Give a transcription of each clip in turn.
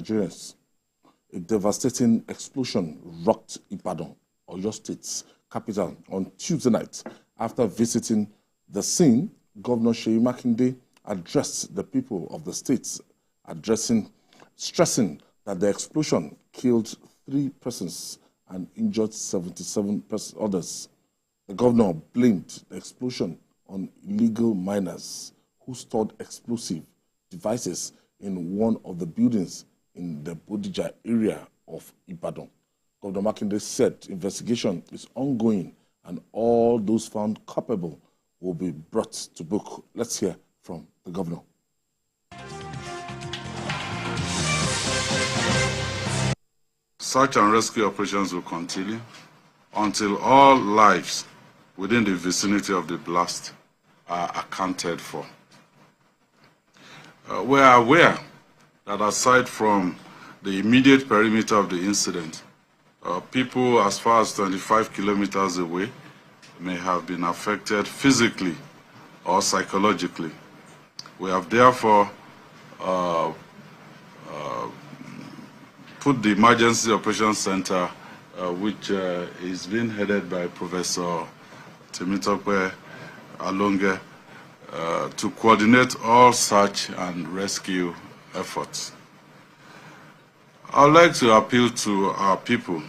Nigerians. A devastating explosion rocked Ibadan, Oyo State's capital, on Tuesday night. After visiting the scene, Governor Seyi Makinde addressed the people of the state, stressing that the explosion killed 3 persons and injured 77 others. The governor blamed the explosion on illegal miners who stored explosive devices in one of the buildings in the Bodija area of Ibadan. Governor Makinde said investigation is ongoing and all those found culpable will be brought to book. Let's hear from the governor. Search and rescue operations will continue until all lives within the vicinity of the blast are accounted for. We are aware that aside from the immediate perimeter of the incident, people as far as 25 kilometers away may have been affected physically or psychologically. We have therefore put the Emergency Operations Center, which is being headed by Professor Temitope Alonge, to coordinate all search and rescue efforts. I would like to appeal to our people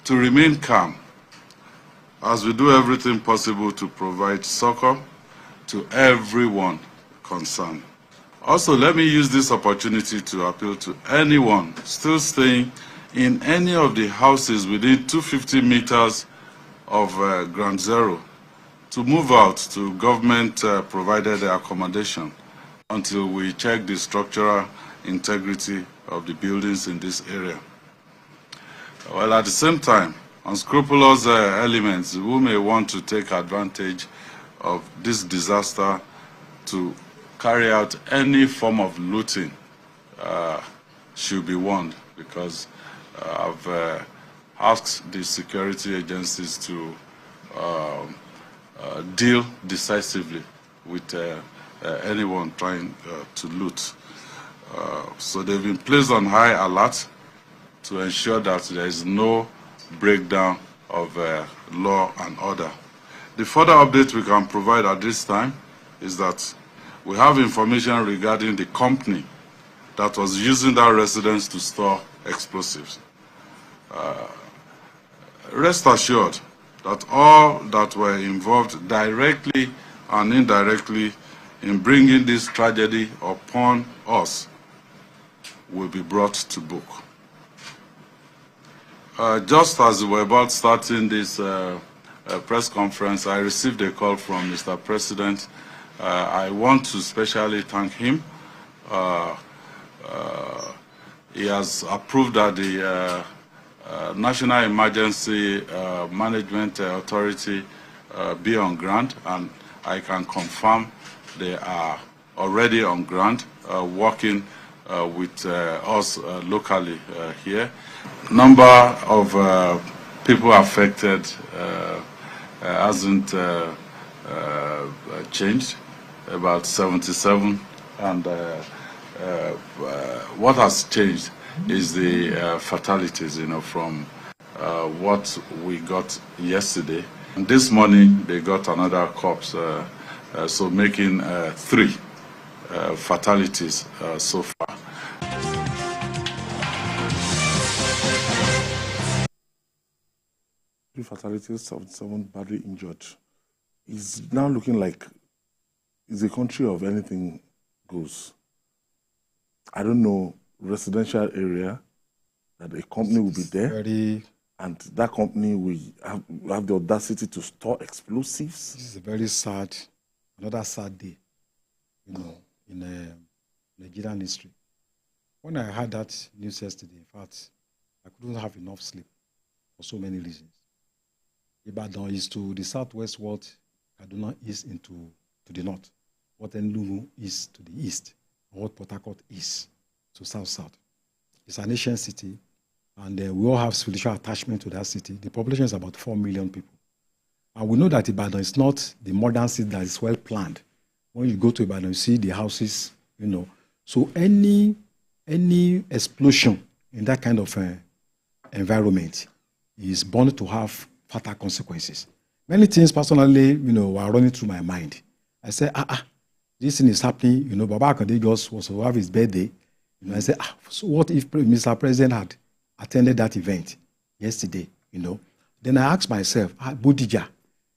to remain calm as we do everything possible to provide succor to everyone concerned. Also, let me use this opportunity to appeal to anyone still staying in any of the houses within 250 meters of Ground Zero to move out to government-provided accommodation until we check the structural integrity of the buildings in this area. While at the same time, unscrupulous elements who may want to take advantage of this disaster to carry out any form of looting should be warned, because I've asked the security agencies to deal decisively with anyone trying to loot. So they've been placed on high alert to ensure that there is no breakdown of law and order. The further update we can provide at this time is that we have information regarding the company that was using that residence to store explosives. Rest assured that all that were involved directly and indirectly in bringing this tragedy upon us will be brought to book. Just as we were about starting this press conference, I received a call from Mr. President. I want to specially thank him. He has approved that the National Emergency Management Authority be on ground, and I can confirm they are already on ground working with us locally here. Number of people affected hasn't changed, about 77, and what has changed is the fatalities, from what we got yesterday. And this morning they got another corpse, so making 3 fatalities so far. Three fatalities, 77 badly injured. It's now looking like it's a country of anything goes. I don't know, residential area, that a company will be there, and that company will have the audacity to store explosives. This is a very sad, another sad day, in Nigerian history. When I heard that news yesterday, in fact, I couldn't have enough sleep for so many reasons. Ibadan is to the southwest, what Kaduna is to the north, what Enugu is to the east, and what Port Harcourt is to south-south. It's an ancient city, and we all have spiritual attachment to that city. The population is about 4 million people. And we know that Ibadan is not the modern city that is well planned. When you go to Ibadan, you see the houses, So any any explosion in that kind of environment is bound to have fatal consequences. Many things personally, were running through my mind. I said, this thing is happening, Baba Akande just was to have his birthday. I said, so what if Mr. President had attended that event yesterday, Then I asked myself, Bodija,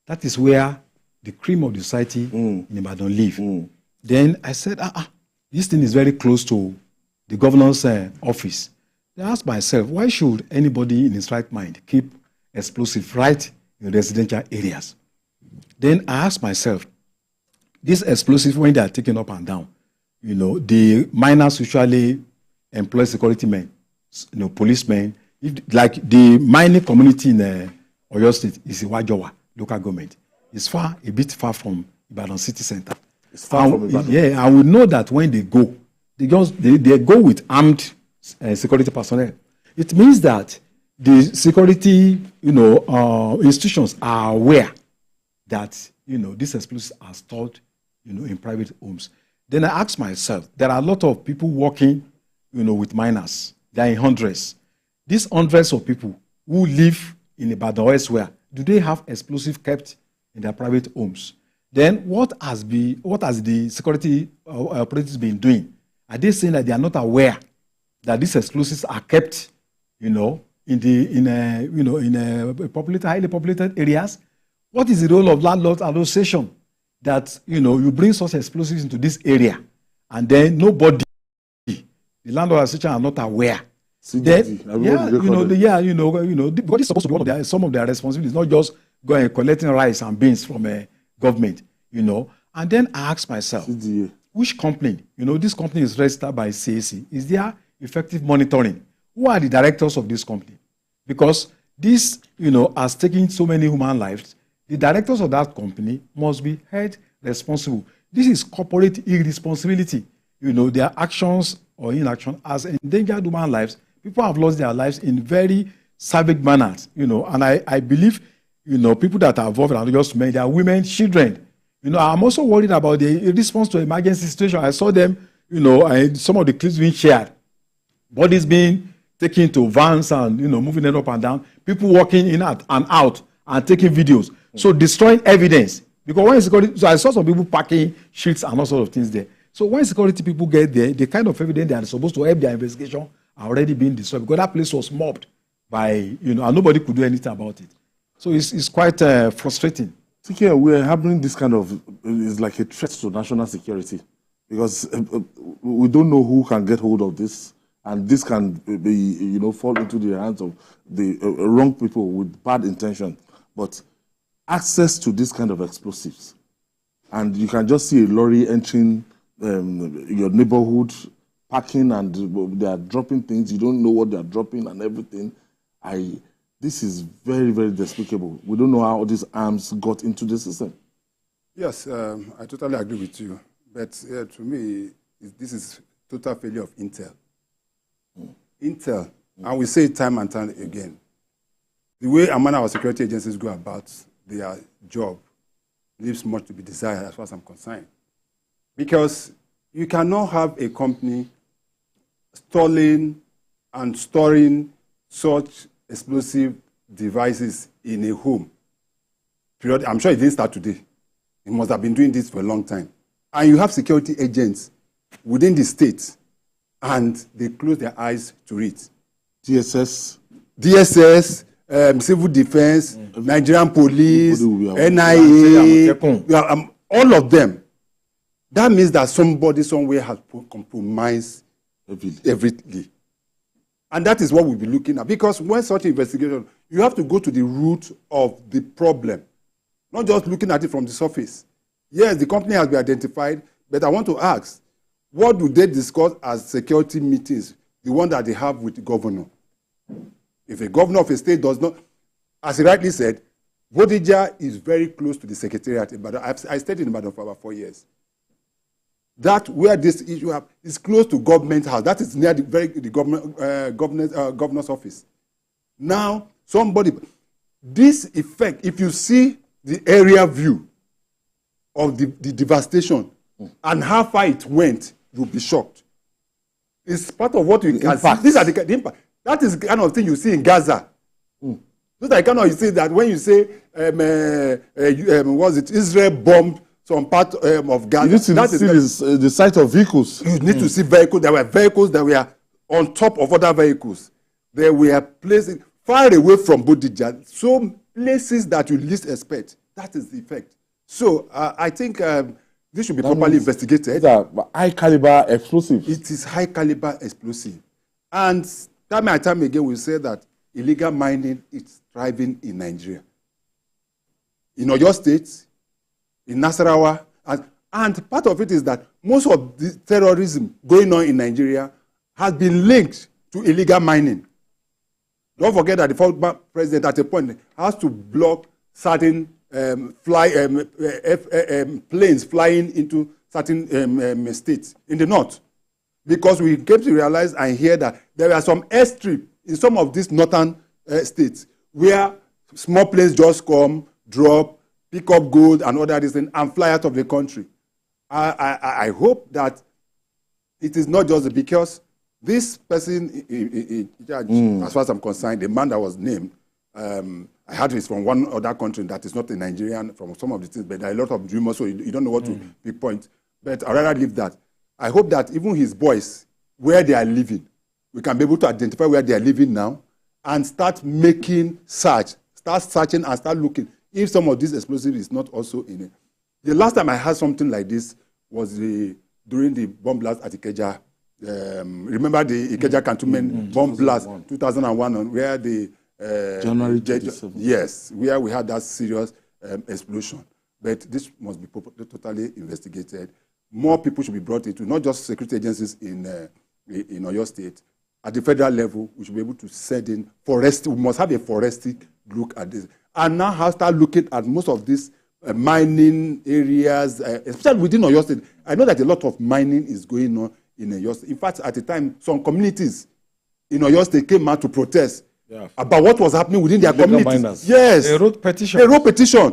that is where the cream of the society in Ibadan live. Then I said, this thing is very close to the governor's office. Then I asked myself, why should anybody in his right mind keep explosive right in residential areas? Then I asked myself, these explosives, when they are taken up and down, the miners usually employ security men, policemen. Like the mining community in Oyo State is Iwajowa local government. It's a bit far from Ibadan city center. It's far from Ibadan. Yeah, and we know that when they go, they go with armed security personnel. It means that the security, institutions are aware that these explosives are stored, in private homes. Then I asked myself, there are a lot of people working, with miners. They are in hundreds. These hundreds of people who live in Ibadan or elsewhere, do they have explosives kept in their private homes? Then what has the security operatives been doing? Are they saying that they are not aware that these explosives are kept, in highly populated areas? What is the role of landlord association that you bring such explosives into this area, and then nobody, the landlord association, are not aware? Because it's supposed to be one of some of their responsibilities, not just going and collecting rice and beans from a government, And then I asked myself, which company, this company is registered by CAC. Is there effective monitoring? Who are the directors of this company? Because this, has taken so many human lives. The directors of that company must be held responsible. This is corporate irresponsibility. Their actions or inaction has endangered human lives. People have lost their lives in very savage manners, and I believe, people that are involved are just men, they are women, children. I'm also worried about the response to emergency situation. I saw them, and some of the clips being shared, bodies being taken to vans and, moving them up and down, people walking in and out and taking videos. So destroying evidence. Because when security, so I saw some people packing sheets and all sorts of things there. So when security people get there, the kind of evidence they are supposed to help their investigation are already being destroyed because that place was mobbed by, and nobody could do anything about it. So it's quite frustrating. TK, we are having this kind of, it's like a threat to national security because we don't know who can get hold of this, and this can be, fall into the hands of the wrong people with bad intention. But access to this kind of explosives, and you can just see a lorry entering your neighborhood, packing, and they are dropping things. You don't know what they are dropping and everything. This is very, very despicable. We don't know how these arms got into the system. Yes, I totally agree with you. But to me, this is total failure of Intel. Intel, and we say it time and time again, the way among our security agencies go about their job leaves much to be desired as far as I'm concerned. Because you cannot have a company stalling and storing such explosive devices in a home. I'm sure it didn't start today. It must have been doing this for a long time. And you have security agents within the state, and they close their eyes to it. DSS, Civil Defense, Nigerian Police, NIA, all of them. That means that somebody somewhere has compromised everything. And that is what we'll be looking at. Because when such investigation, you have to go to the root of the problem, not just looking at it from the surface. Yes, the company has been identified, but I want to ask, what do they discuss as security meetings, the one that they have with the governor? If a governor of a state does not, as he rightly said, Bodija is very close to the secretariat. But I stayed in Ibadan for about 4 years. That where this issue is close to government house. That is near the governor's office. Now, this effect, if you see the area view of the devastation and how far it went, you'll be shocked. It's part of what we can impact. see. These are the impact. That is the kind of thing you see in Gaza. Those are the kind of you see that when you say was it Israel bombed some part of Gaza. You need to see the sight of vehicles. You need to see vehicles. There were vehicles that were on top of other vehicles. They were placed far away from Bodija. So places that you least expect. That is the effect. So I think this should be properly investigated. These are high caliber explosives. It is high caliber explosive. And time and time again we say that illegal mining is thriving in Nigeria. In Oyo State, in Nasarawa, and part of it is that most of the terrorism going on in Nigeria has been linked to illegal mining. Don't forget that the former president at a point has to block certain planes flying into certain states in the north, because we came to realize and hear that there are some airstrip in some of these northern states where small planes just come, drop, pick up gold and other things and fly out of the country. I hope that it is not just because this person in charge, as far as I'm concerned, the man that was named, I heard he's from one other country that is not a Nigerian, from some of the things, but there are a lot of rumors, so you don't know what to pinpoint. But I'd rather leave that. I hope that even his boys, where they are living, we can be able to identify where they are living now and start making search, start searching and start looking if some of this explosive is not also in it. The last time I heard something like this was during the bomb blast at Ikeja. Remember the Ikeja cantonment bomb blast 2001 where the January 27th. Yes, where we had that serious explosion. But this must be totally investigated. More people should be brought into, not just security agencies in Oyo State. At the federal level, we should be able to send in forest. We must have a forensic look at this. And now start looking at most of these mining areas, especially within Oyo State. I know that a lot of mining is going on in Oyo State. In fact, at the time, some communities in Oyo State came out to protest about what was happening within their communities. Miners. Yes. They wrote petition.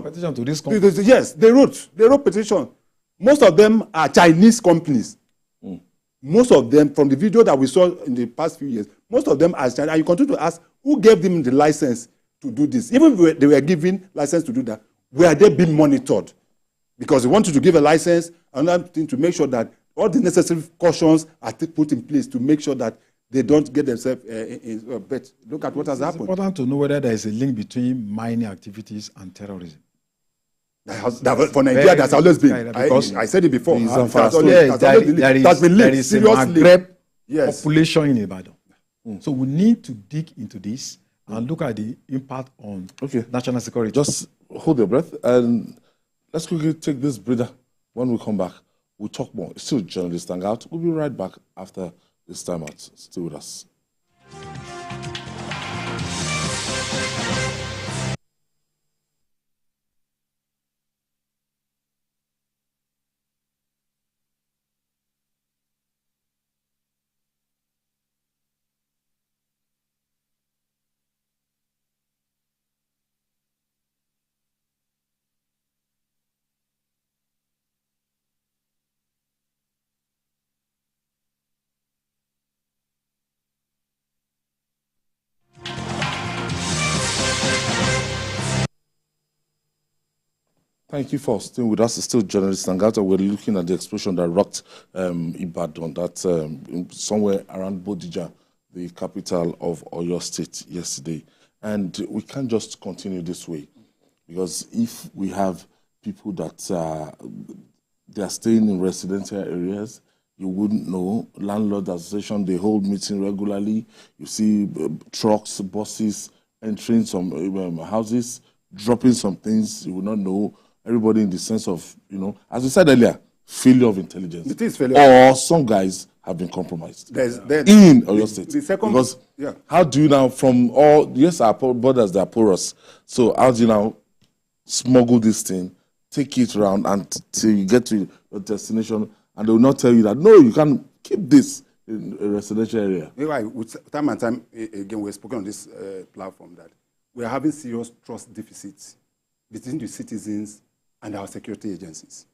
Petition to this company. Yes, they wrote petition. Most of them are Chinese companies. Most of them, from the video that we saw in the past few years, most of them are Chinese. And you continue to ask, who gave them the license to do this? Even if they were given license to do that, were they being monitored? Because they wanted to give a license, another thing to make sure that all the necessary cautions are put in place to make sure that they don't get themselves but look at what has happened. It's important to know whether there is a link between mining activities and terrorism. For Nigeria, that's always been. I said it before. There is a Maghreb population in Ibadan. So we need to dig into this and look at the impact on national security. Just hold your breath and let's quickly take this breather. When we come back, we'll talk more. It's still Journalist Hangout. We'll be right back after this time out. Stay with us. Thank you for staying with us. It's still Journalist Nangata. We're looking at the explosion that rocked Ibadan, somewhere around Bodija, the capital of Oyo State, yesterday. And we can't just continue this way, because if we have people that they are staying in residential areas, you wouldn't know. Landlord association, they hold meetings regularly. You see trucks, buses entering some houses, dropping some things. You would not know. Everybody in the sense of, as we said earlier, failure of intelligence. It is failure. Or some guys have been compromised in Oyo State. The second, because how do you now, from all, yes, our borders, they are porous. So how do you now smuggle this thing, take it around until you get to your destination, and they will not tell you that, no, you can't keep this in a residential area. Time and time again, we've spoken on this platform that we are having serious trust deficits between the citizens and our security agencies.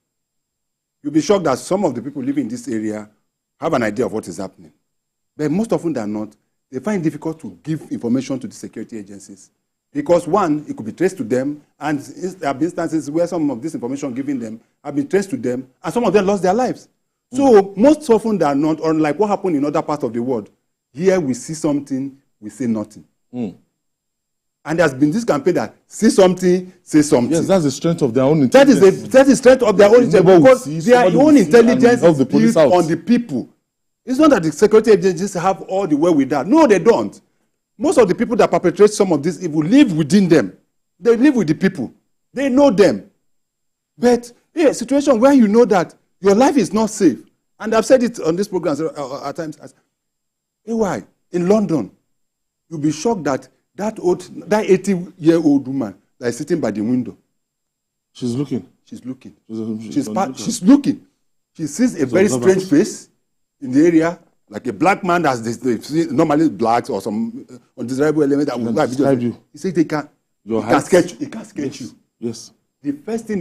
You'll be shocked that some of the people living in this area have an idea of what is happening. But most often than not, they find it difficult to give information to the security agencies. Because one, it could be traced to them, and there have been instances where some of this information given them have been traced to them, and some of them lost their lives. So most often than not, unlike what happened in other parts of the world, here we see something, we say nothing. And there's been this campaign that see something, say something. Yes, that's the strength of their own intelligence. That is the strength of their own intelligence, because their own intelligence is built on the people. It's not that the security agencies have all the way with that. No, they don't. Most of the people that perpetrate some of this evil live within them. They live with the people. They know them. But a situation where you know that your life is not safe, and I've said it on this program at times, why? In London, you'll be shocked that that 80-year-old woman that is sitting by the window. She's looking. She's looking. She's looking. She sees a very strange face in the area, like a black man that's normally blacks or some undesirable element that will describe you. He says he can sketch you. Yes. The first thing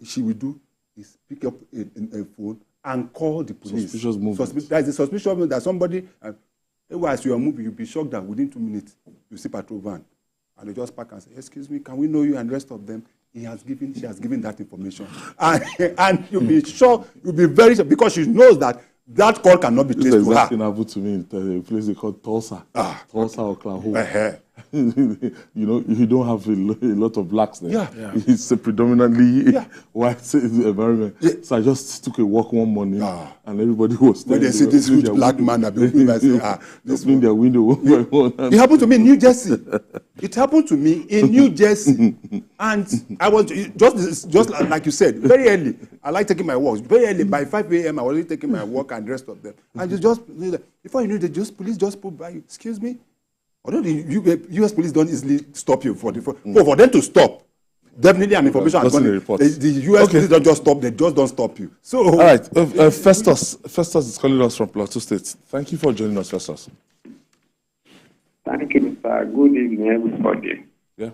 she will do is pick up a phone and call the police. Suspicious movement. There's a suspicion that somebody, as you are moving, you'll be shocked that within 2 minutes you see patrol van, and they just park and say, "Excuse me, can we know you?" And the rest of them, she has given that information, and you'll be shocked. You'll be very shocked because she knows that call cannot be traced to her. That thing happened to me in a place they call Tulsa, Oklahoma. You don't have a lot of blacks there. Yeah. It's a predominantly white environment. Yeah. So I just took a walk one morning, and everybody was there. When they see this huge black man, I say, this opening their window. It happened to me in New Jersey. It happened to me in New Jersey, and I was just like you said, very early. I like taking my walks very early. By 5 a.m., I was already taking my walk and the rest of them. And you just before you know it, police just put by you. Excuse me. Although the U.S. police don't easily stop you for them to stop, definitely an information has gone. The U.S. police don't just stop; they just don't stop you. So, all right, Festus is calling us from Plateau State. Thank you for joining us, Festus. Thank you, sir. Good evening, everybody. Yeah,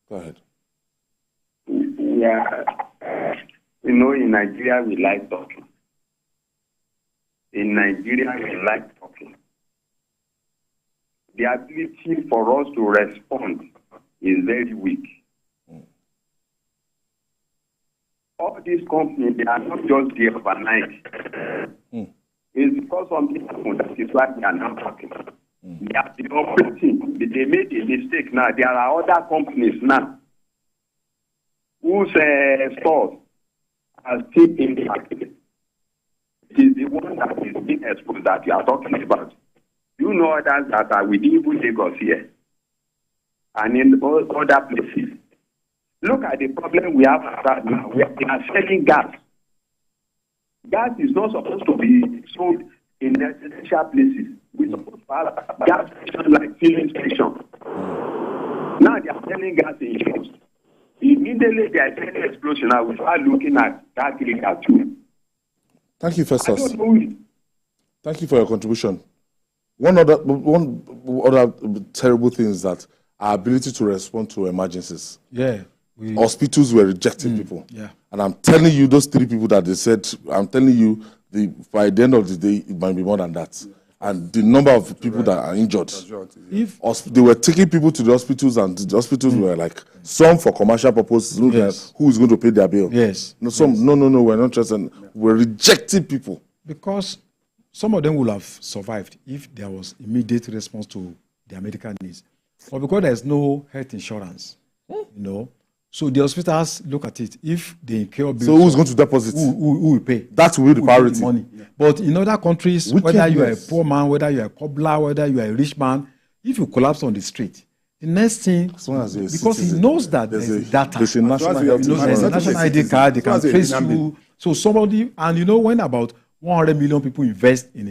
go ahead. Yeah, in Nigeria we like talking. In Nigeria we like talking. The ability for us to respond is very weak. All these companies, they are not just there overnight. It's because something happened. That is why they are not talking. They have been operating. They made a mistake now. There are other companies now whose stores are still in the market. It is the one that is being exposed that you are talking about. You know others that are within even Lagos here and in other places. Look at the problem we have right now. We are selling gas. Gas is not supposed to be sold in residential places. We're supposed to have gas stations like filling stations. Now they are selling gas in shops. Immediately there is an explosion. I will start looking at that area too. Thank you, Festus. Thank you for your contribution. One other terrible thing is that our ability to respond to emergencies. Yeah. Hospitals were rejecting people. Yeah. And I'm telling you, those 3 people that they said, I'm telling you, by the end of the day, it might be more than that. And the number of people that are injured. They were taking people to the hospitals, and the hospitals were like, some for commercial purposes, who is going to pay their bill? Yes. No, we're not interested. We're rejecting people. Because some of them would have survived if there was immediate response to their medical needs. But because there's no health insurance, so the hospitals look at it. If they incur bills, so who's going to deposit? Who will pay? That will be the priority. Money. Yeah. But in other countries, whether you are a poor man, whether you are a cobbler, whether you are a rich man, if you collapse on the street, the next thing, because he knows that there's data. There's a national ID card, they can trace you. So somebody, and when about 100 million people invest in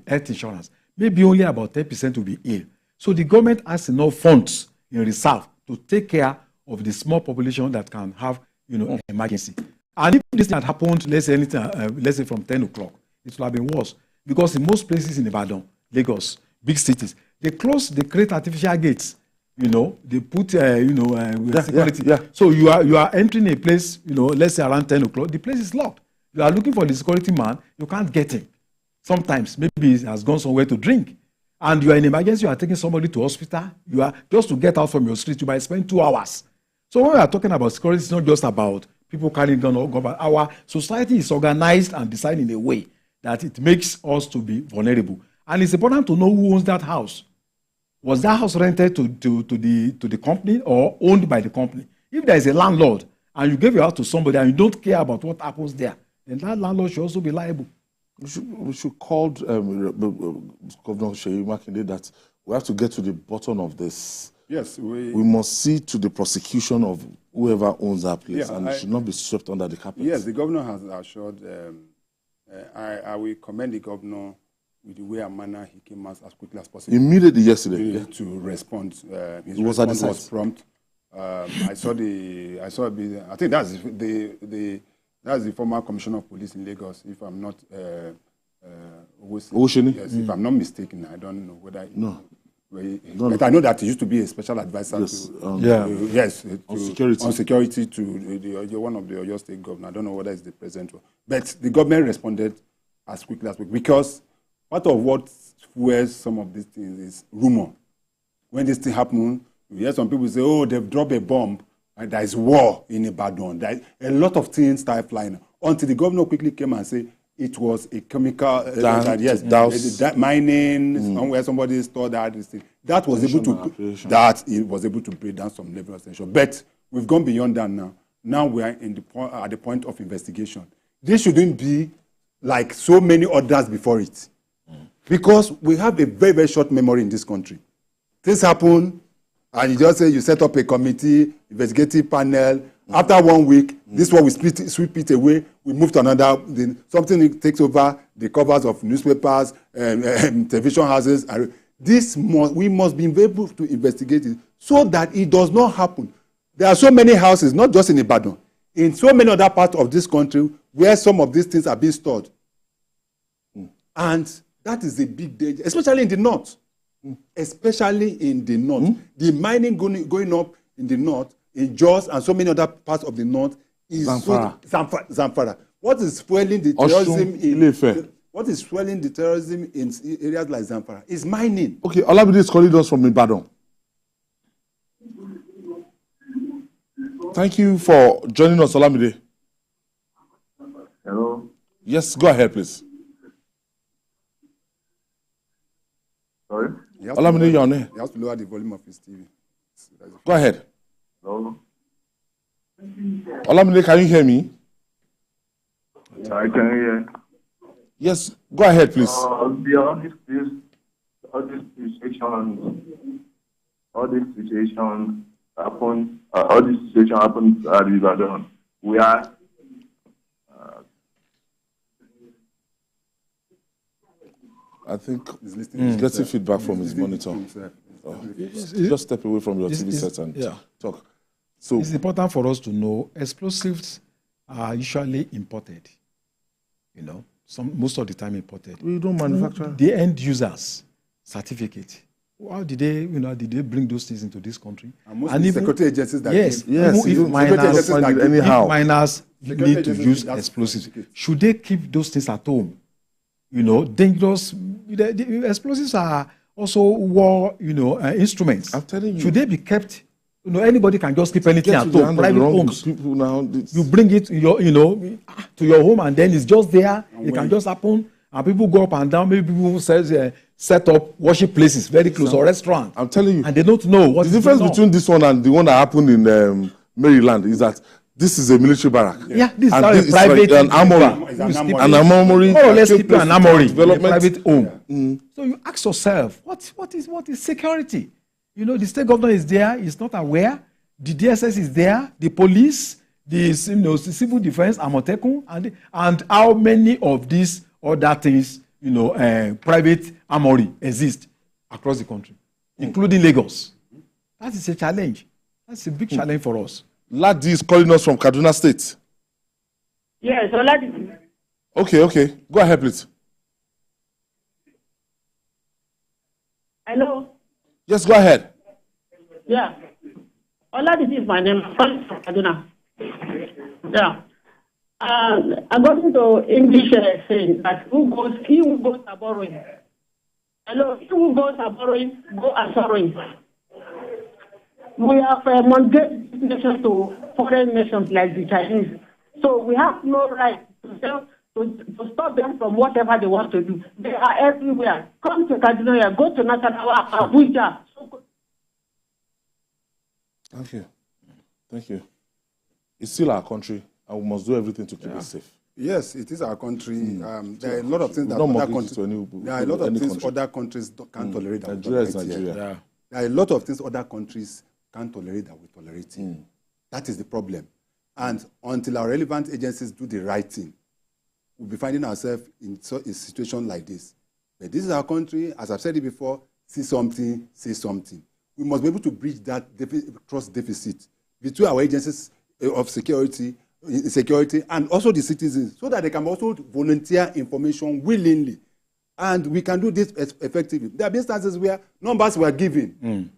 health insurance, maybe only about 10% will be ill. So the government has enough funds in reserve to take care of the small population that can have, emergency. And if this thing had happened, let's say from 10 o'clock, it would have been worse. Because in most places in Ibadan, Lagos, big cities, they create artificial gates. They put, security. Yeah. So you are entering a place, let's say around 10 o'clock, the place is locked. You are looking for the security man, you can't get him. Sometimes, maybe he has gone somewhere to drink. and you are in emergency, you are taking somebody to hospital, you are just to get out from your street, you might spend 2 hours. So when we are talking about security, it's not just about people carrying gun or gun, but our society is organized and designed in a way that it makes us to be vulnerable. And it's important to know who owns that house. Was that house rented to the company or owned by the company? If there is a landlord and you give your house to somebody and you don't care about what happens there, then that landlord should also be liable. We should call Governor Seyi Makinde that we have to get to the bottom of this. Yes, we must see to the prosecution of whoever owns that place, and it should not be swept under the carpet. Yes, the governor has assured. I will commend the governor with the way and manner he came as quickly as possible. Immediately yesterday to respond. His was response was prompt. I think that's the former commissioner of police in Lagos. If I'm not Oshini? Yes, if I'm not mistaken, I don't know whether but I know that he used to be a special advisor on security to the one of the Oyo State governor. I don't know whether it's the present one. But the government responded as quickly as possible because part of what fuels some of these things is rumor. When this thing happens, you hear some people say, oh, they've dropped a bomb and there is war in Ibadan. A lot of things start flying until the governor quickly came and said, it was a chemical mining somewhere somebody stored that. That was able to break down some level of tension. But we've gone beyond that now. Now we are at the point of investigation. This shouldn't be like so many others before it, because we have a very, very short memory in this country. Things happen, and you just say you set up a committee, investigative panel. After 1 week, this one we sweep it away. We move to another. Then something takes over the covers of newspapers, television houses. We must be able to investigate it so that it does not happen. There are so many houses, not just in Ibadan, in so many other parts of this country where some of these things are being stored. And that is a big danger, especially in the north. Especially in the north. The mining going up in the north, in Jos and so many other parts of the north is Zamfara. What is fueling the terrorism in areas like Zamfara is mining. Okay, Olamide is calling us from Ibadan. Thank you for joining us, Olamide. Hello. Yes, go ahead, please. Sorry? Olamide, you're on air. He has to lower the volume of his TV. Go ahead. Hello. Olamide, can you hear me? I can hear. Yes, go ahead, please. All these situations happen at Ibadan. We are I think he's getting feedback from his monitor. Just step away from your TV set and talk. So it's important for us to know explosives are usually imported. You know, most of the time imported. We don't manufacture. The end users certificate. How did they, did they bring those things into this country? And even security agencies that if miners need to use explosives, should they keep those things at home? Dangerous. The explosives are also war, instruments. I'm telling you. Should they be kept? Anybody can just keep anything at home. Private homes. People now, you bring it, to your home, and then it's just there. It can just happen, and people go up and down. Maybe people set up worship places very close or restaurants. I'm telling you, and they don't know what the difference between this one and the one that happened in Maryland is that this is a military barrack. Yeah, this is a private an armory. An armory. More or less keep an armory, a private home. So you ask yourself, what is security? The state governor is there, is not aware. The DSS is there, the police, the civil defense, Amotekun, and how many of these other things, private armory exist across the country, including Lagos. That is a challenge. That's a big challenge for us. Ladi is calling us from Kaduna State. Yes, Oladi. Okay. Go ahead, please. Hello. Yes, go ahead. Yeah. Oladi is my name. I'm calling from Kaduna. Yeah. According to English saying that he who goes are borrowing. Hello, if who goes are borrowing, go are sorrowing. We have mortgaged nations to foreign nations like the Chinese. So we have no right to stop them from whatever they want to do. They are everywhere. Come to Kaduna, go to National Abuja. Thank you. Thank you. It's still our country, and we must do everything to keep it safe. Yes, it is our country. There are a lot of things that other countries can't tolerate. Nigeria is Nigeria. There are a lot of things other countries can't tolerate that we tolerate. That is the problem. And until our relevant agencies do the right thing, we'll be finding ourselves in a situation like this. But this is our country. As I've said it before, see something, say something. We must be able to bridge that trust deficit between our agencies of security and also the citizens, so that they can also volunteer information willingly. And we can do this effectively. There are instances where numbers were given.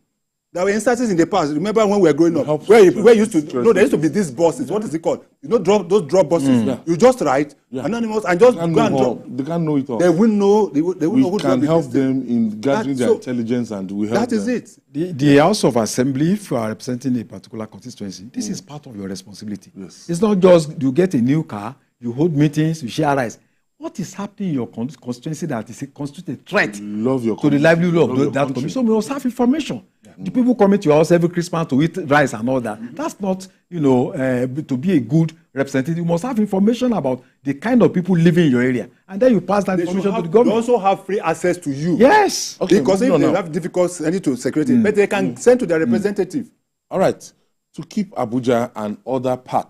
There were instances in the past. Remember when we were growing up, where used to there used to be these buses. What is it called? Those drop buses. You just write anonymous and just go and drop. They can't know it all. They will know. They will know who can help them in gathering their intelligence, and we help them. That is it. The House of Assembly, if you are representing a particular constituency, this is part of your responsibility. Yes. It's not just you get a new car, you hold meetings, you share rice. What is happening in your constituency that is constitute a threat to the livelihood of that community? So we must have information. The people coming to your house every Christmas to eat rice and all that. That's not, to be a good representative. You must have information about the kind of people living in your area. And then you pass that information to the government. They also have free access to you. Yes. Okay, because if they have difficulty sending to security, but they can send to their representative. All right. To keep Abuja and other parts